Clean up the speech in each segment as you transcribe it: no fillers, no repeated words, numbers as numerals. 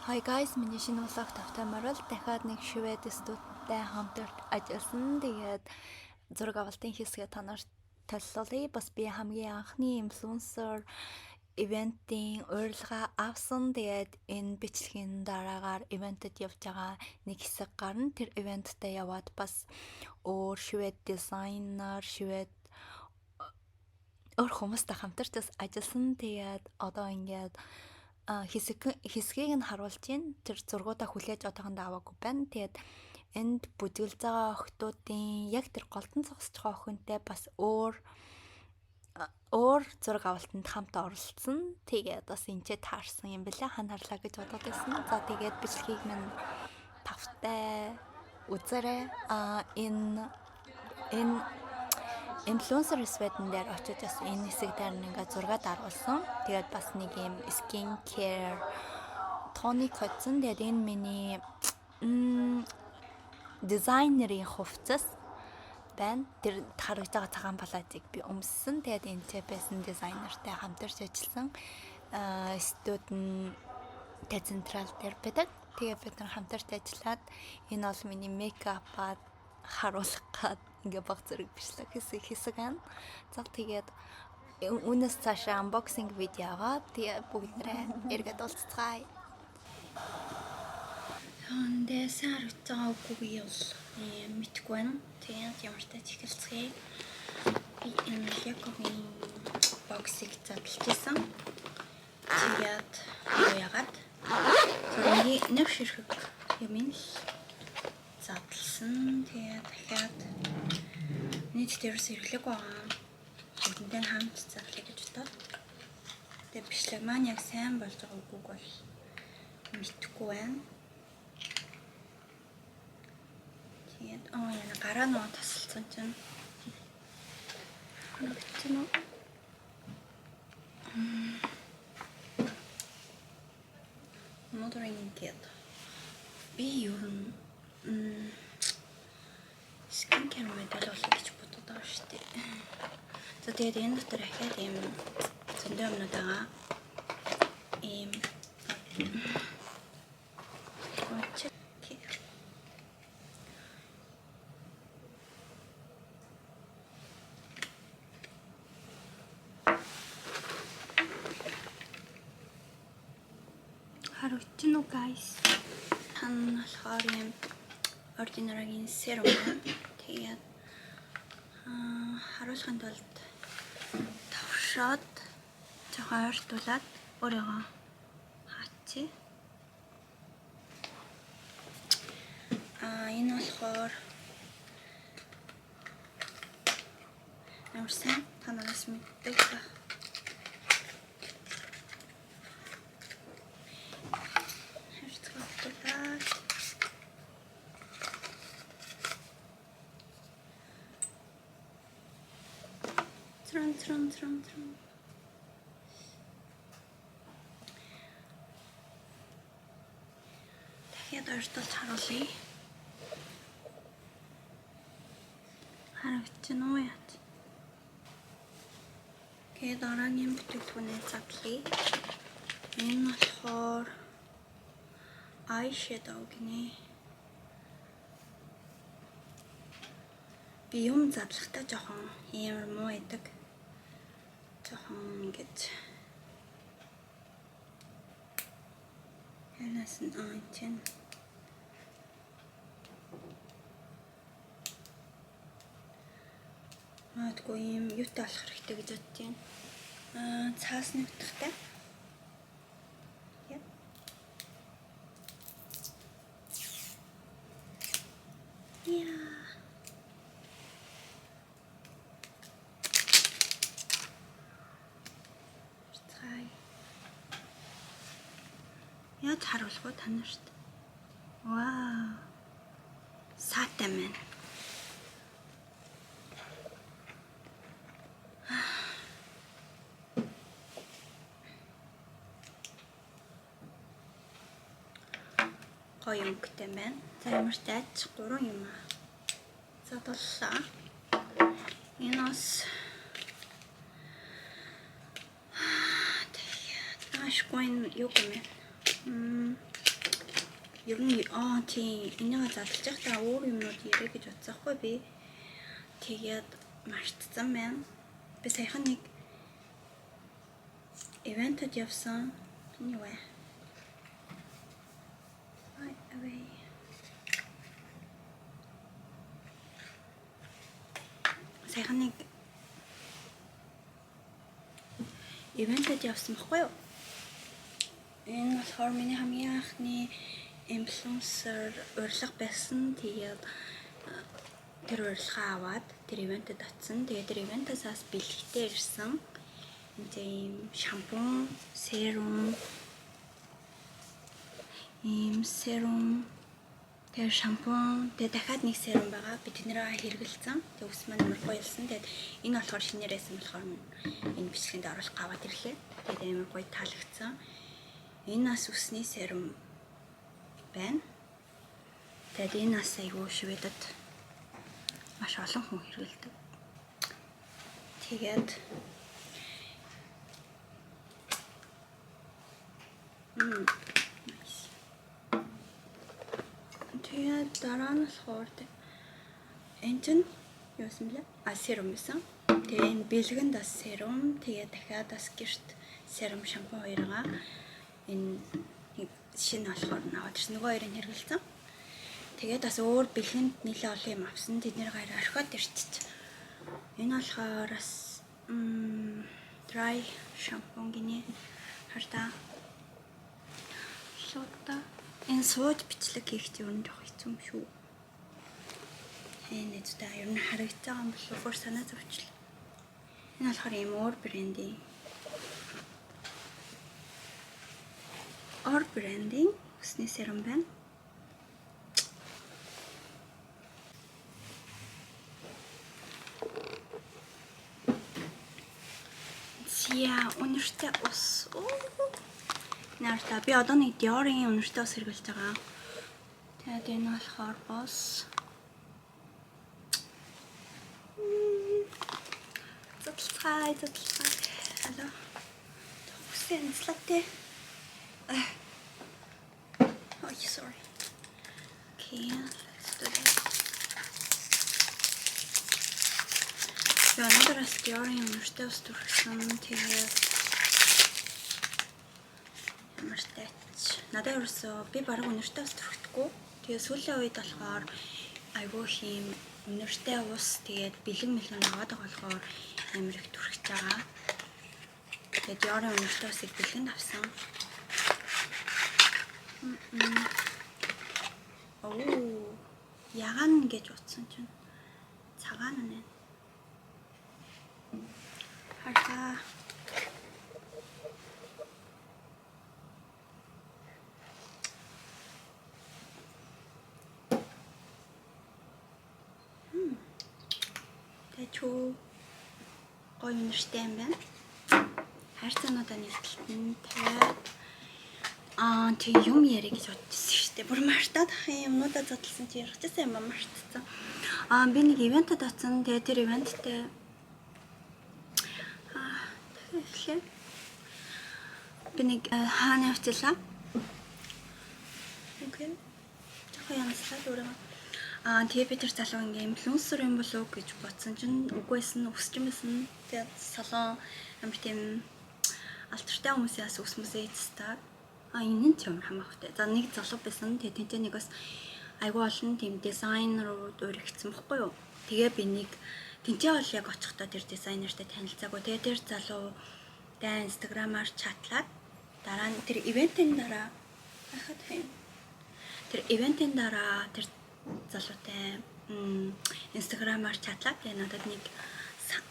Hi guys, миний шинэ влог тавтамаар л дахиад нэг швед студенттай хамтарч ажилласан. Тэгээд зураг авалтын хэсгээ танарт таллуулъя. Бас би хамгийн анхны инфлюенсер ивентийн урилга авсан. Тэгээд энэ бичлэгийн дараагаар ивентэд явж байгаа нэг хэсэг гарна. Тэр ивенттэй яваад бас өөр швед дизайнер, швед өөр хүмүүстэй хамтарч бас ажилласан. Тэгээд одоо ингээд хэсгийг нь харуулж байна. Тэр зургуудаа хүлээж одоохондоо аваагүй байна. Тэгээд энд бүжиглж байгаа охтуудын яг тэр голтон зогсож байгаа охинтой бас өөр зураг авалтанд хамт оролцсон. Тэгээд бас энэчээ таарсан юм бэлээ. Ханарлаа гэж бодоод байсан. За тэгээд бичлэгийг минь тавтай үзээрэй. Энэ инфлюенсер Sweden дээр очиж бас энэ хэсэг дээр ингээд зураг даруулсан. Тэгээд бас нэг юм skin care тоник хоцсон. Тэгээд энэ миний дизайнерийн хувцас байна. Тэр харагдж байгаа цагаан палатыг би өмссөн. Тэгээд энэ ч байсан дизайнертай хамтарч ажилласан. Студент централ дээр байдаг. Тэгээд бид нар хамтарч ажиллаад энэ бол миний мейкапад харуулах гад ингээ баг зэрэг бичлэг хэсэг байна. За тэгээд үнэс цаашаа unboxing видеогоо тэгээ бүгднээ эргээд уулзцгаая. Тэндээ сар утгаагүй би бол мэдгүй байна. Тэгээд ямар ч тач эхэлцгээе. Би энэ яковын боксыг задлажсэн. Тэгээд яагаад нэг ширхэг юм задлсан. Тэгээд дахиад нийт дээрс ирлэг байгаа. Бүгдээ хамт задлая гэж бодоод. Тэгээд бичлэг маань яг сайн болж байгаа үгүйг бол мэдгүй байна. Тэгээд яна гараа нөө тасалсан чинь. Motoring kit. Би юу skin care мэдэл болох гэж бодод байгаа шүү дээ. За тэгээд энэ дотор ахаад ийм зөндөө юмнууд байгаа. Ийм харагдчихно уу guys? Хан болохоор юм ordinary serum. Тэгээд харуулахын тулд тавшаад жоохон ойртуулад өөрийгөө хаачих. Энэ болохоор ямарсан танаас мэддэг ба. Трон. Дахиад ойртуулж харуулъя. Харагдчихна уу яа? Тэгээд дараагийн бүтээгдэхүүнээ задлая. Энэ болохоор eyeshadow гинэ. Би юм задлахтаа жоохон ямар муу байдаг. Жоохон ингэж янаас нь чинь магадгүй юм юутай болох хэрэгтэй гэж бодож байна. Цаасны утгатай. Яаж харуулах вэ та нарт? Вау. Саатай мэн. Гоё өнгөтэй байна. За ямар ч тааж 3 юм аа. Задлаа. Энэ бас ашгүй юу гэмээ. ер нь тийм энийг задлж байхдаа өөр юмнууд ярэ гэж бодсохгүй би. Тэгээд мартсан байна. Би саяхан нэг ивентэд явсан. Энэ юу вэ? Саяхан нэг ивентэд явсан байхгүй юу? Энэ болохоор миний хамгийн анхны инфлюенсер урилга байсан. Тэгээд тэр урилгаа аваад тэр ивентэд очсон. Тэгээд тэр ивентасаас бэлэгтэй ирсэн. Тийм шампунь, серум, тэр шампунь, тэгээд дахиад нэг серум байгаа. Би тэднэрээ хэрэгэлсэн. Тэгээд ус маань амар гоё болсон. Тэгээд энэ болохоор шинээрээсэн болохоор энэ бичлэгэнд оруулах аваад ирлээ. Тэгээд амар гоё таалагдсан. Энэ нас усны серум байна. Тэгээд энэ нас айгүй шведэд маш олон хүн хэрэгэлдэг. Тэгээд тэгээд дараа нь болохоор энэ чинь юу юм бэ? Серум байсан. Тэгээд энэ бэлгэнд бас серум, тэгээд дахиад бас гэрт серум шампунь хоёроо энэ шинэ болохоор наваад ирсэн. Нөгөө хоёрыг хэрэгэлсэн. Тэгээд бас өөр бэлгэнд нэлээ олон юм авсан. Тэдний хоёр орхиод ирчих. Энэ болохоор бас dry шампунь гинэ. Хартаа шота. Энэ сууд бичлэг хийхдээ ер нь жоох хэцүү юм шүү. Энэ зүтэй ер нь харагдаж байгаа юм болов уу? Санаа зовчлаа. Энэ болохоор ийм өөр брендийн усны серум байна. Зя өнөртэй ус. Нарта би одоо нэг Dior-ийн өнөртэй ус хэрэглэж байгаа. Тэгээд энэ болохоор бас задлахай. Алло. Үсэн слатэ. Oh, sorry. Okay, let's do this. Я надад Dior-ийн өнөртэй ус төрсөн. Тэгээд ямартай. Надад ерөөсөө би бараг өнөртэй ус төрөхдөггүй. Тэгээд сүүлийн үед болохоор айгүй хийм өнөртэй ус тэгээд бэлэн аваад байгаа болохоор амар их төрөж байгаа. Тэгээд Dior-ийн өнөртэй усыг бэлгэнд авсан. Ягаан гэж утсан чинь цагаан нэ. Хараа. Тэчүү гоё нэртэй юм байна. Хайрцаануудаа нийтлэн тавиад тэг юм яриа гэж бодчихсон шүү дээ. Бүр мартаад ах юмнуудаа задлсан чи ярихчихсан юм мартцсан. Би нэг ивентэд очсон. Тэгээ тэр ивенттэй тэгэхээр би нэг хаана явчихлаа. Окей. Жохоо ямслаа дөрөв. Тэгээ би тэр залуу ингээм инфлюенсер юм болов гэж бодсон чинь үгүйсэн өсч юмсэн. Тэгээ салон амар тийм алтартай хүмүүсээс өсмөсөө эцтэй. Энэ нь ч юм хамаатай. За нэг залуу байсан. Тэгээ тэнцээ нэг бас айгүй олон тийм дизайнерууд өргөцсөн бохгүй юу. Тэгээ би нэг тэнцээ бол яг очихдоо тэр дизайнертай танилцаагүй. Тэгээ тэр залуутай инстаграмаар чатлаад дараа нь тэр ивентийн дараа тэр залуутай инстаграмаар чатлаад тэгээ надад нэг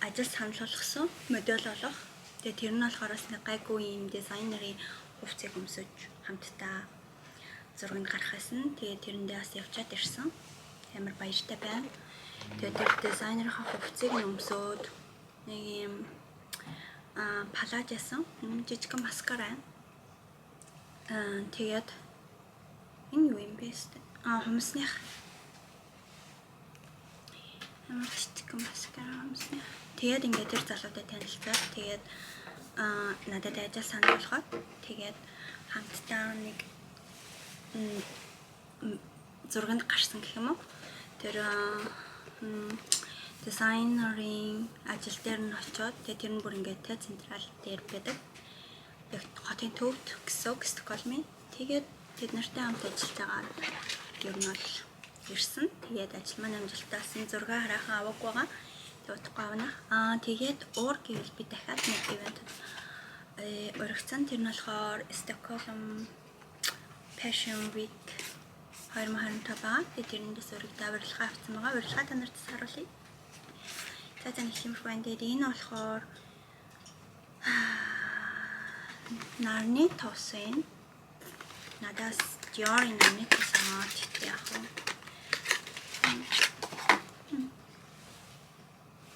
ажил санал болгосон модель болох. Тэгээ тэр нь болохоор бас нэг гайгүй юм дизайнерын хувцсыг өмсөж хамтдаа зургийг гаргахсан. Тэгээ тэрэндээ бас явчаад ирсэн. Амар баяртай байна. Тэгээ тэр дизайнерын хувцсыг өмсөөд нэг юм палаж ясан жижиг маскара. Тэгээд энэ юу юм бэ? Хүмүүсних амар жижиг маскара хүмүүсних. Тэгээд ингээд тэр залуутай танилцаад тэгээд надад ажил санал болгоод тэгээд хамтдаа нэг зурганд гарсан гэх юм уу. Тэр дизайнерын ажил дээр нь очиод тэр нь бүр ингээд тэ централ дээр байдаг. Яг хотын төвд гэсэн Стокгольмын. Тэгээд тэд нартай хамт ажиллаж байгаа ер нь бол ирсэн. Тэгээд ажил маань амжилтаасан зураг хараахан аваагүй байгаа. Тэгээд утгагүй авна. Тэгээд уур гэвэл би дахиад нэг ивент өргөцсөн. Тэр нь болохоор Stockholm Fashion Week 2025 байгаа. Тэгээд тэрнээс зураг даварлахаа авсан байгаа. Урилга та нарт харуулъя. За нэг юм байна. Тэгээд энэ болохоор нарны тосын. Надаас Dior-ийн нарны тос аваад яг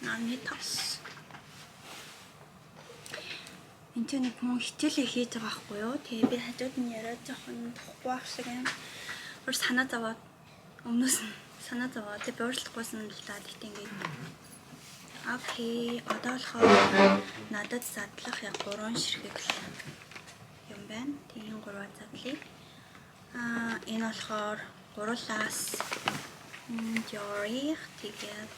нарны тос. Энд нэг хүн хичээлээ хийж байгаа байхгүй юу? Тэгээ би хажууд нь яриад жоохон тухгүй ах шиг юм. Өөр санаа зовоод өмнөөс нь санаа зовоод тэг буурчлахгүйсэн л та тэгт ингээд. Окей, одоо болохоор надад задлах яг 3 ширхэг юм байна. Тийм 3 задлыг. Энэ болохоор гурлаас Dior-ийн тэгээд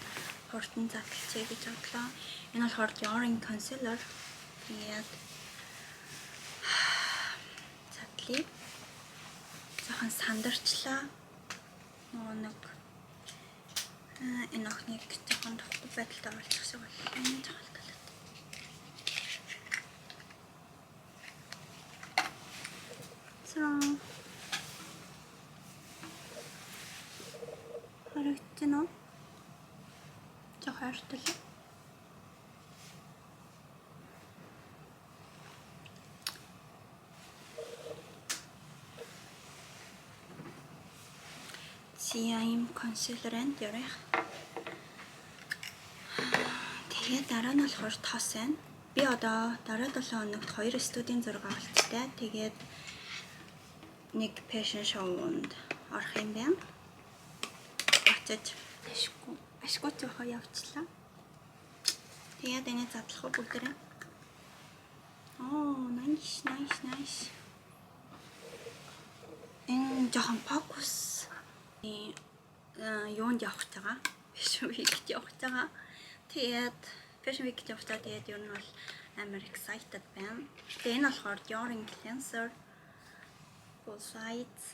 хурдан задлцээ гэж бодлоо. Энэ болохоор Dior-ийн concealer. Тэгээд задлыг жоохон сандарчлаа. Нэг энэ охиныг жоохон тоххой байдалтай оруулах шиг байна. Энэ жоохон талаад. Харагдсан уу? Жоохон хайртай. Ийм консилер энд ярих. Тэгээд дараа нь болохоор тос байна. Би одоо дараа 7 хоногт 2 студийн зураг авалттай. Тэгээд нэг fashion show-нд орох юм байна. Очиж ашгүй зохоо явчлаа. Тэгээд энэ задлах бүгдээ. Nice. Энэ жоохон фокус юунд явах байгаа? Fashion Week-т явах байгаа. Тэгээд Fashion Week-т явах таа тэгээд ер нь бол амар excited байна. Тэгээд энэ болохоор Dior-ийн cleanser full size.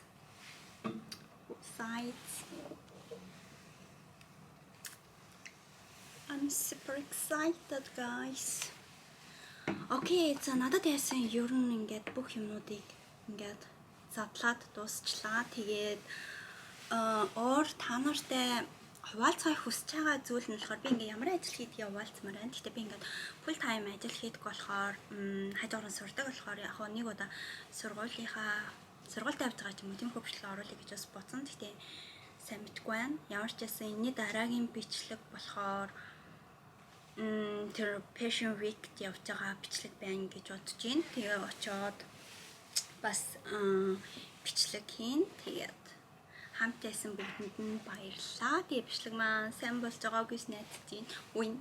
I'm super excited, guys. Окей, за надад яасан ер нь ингээд бүх юмнуудыг ингээд задлаад дуусчлаа. Тэгээд уур та нартай хуваалцахыг хүсэж байгаа зүйл нь болохоор би ингээ ямар ажил хийдгийг хуваалцмаар байна. Гэхдээ би ингээд full time ажил хийдэг болохоор хажуугаар нь сурдаг болохоор яг нэг удаа сургуульд авч байгаа юм уу тийм хөвчлөг оруулъя гэж бас бодсон. Гэхдээ сайн мэдгүй байна. Ямар ч байсан энэний дараагийн бичлэг болохоор тэр Fashion Week-т явж байгаа бичлэг байна гэж бодож байна. Тэгээ очиод бас бичлэг хийн. Тэгээд хамт байсан бүгдэнд нь баярлалаа. Тэгээ бичлэг маань сайн болж байгааг гэж найдаж байна.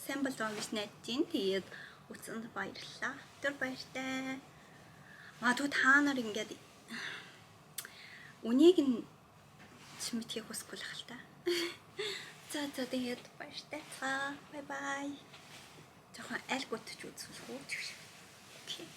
Сайн болж байгааг гэж найдаж байна. Тэгээд үцэнд баярлалаа. Тэр баяртай. Магадгүй та нар ингээд үнийг нь мэдхийг хүсэхгүй л хэл та. За тэгээд баяртай. Бай. Жохон аль гутч үзүүлэх үү? Окей.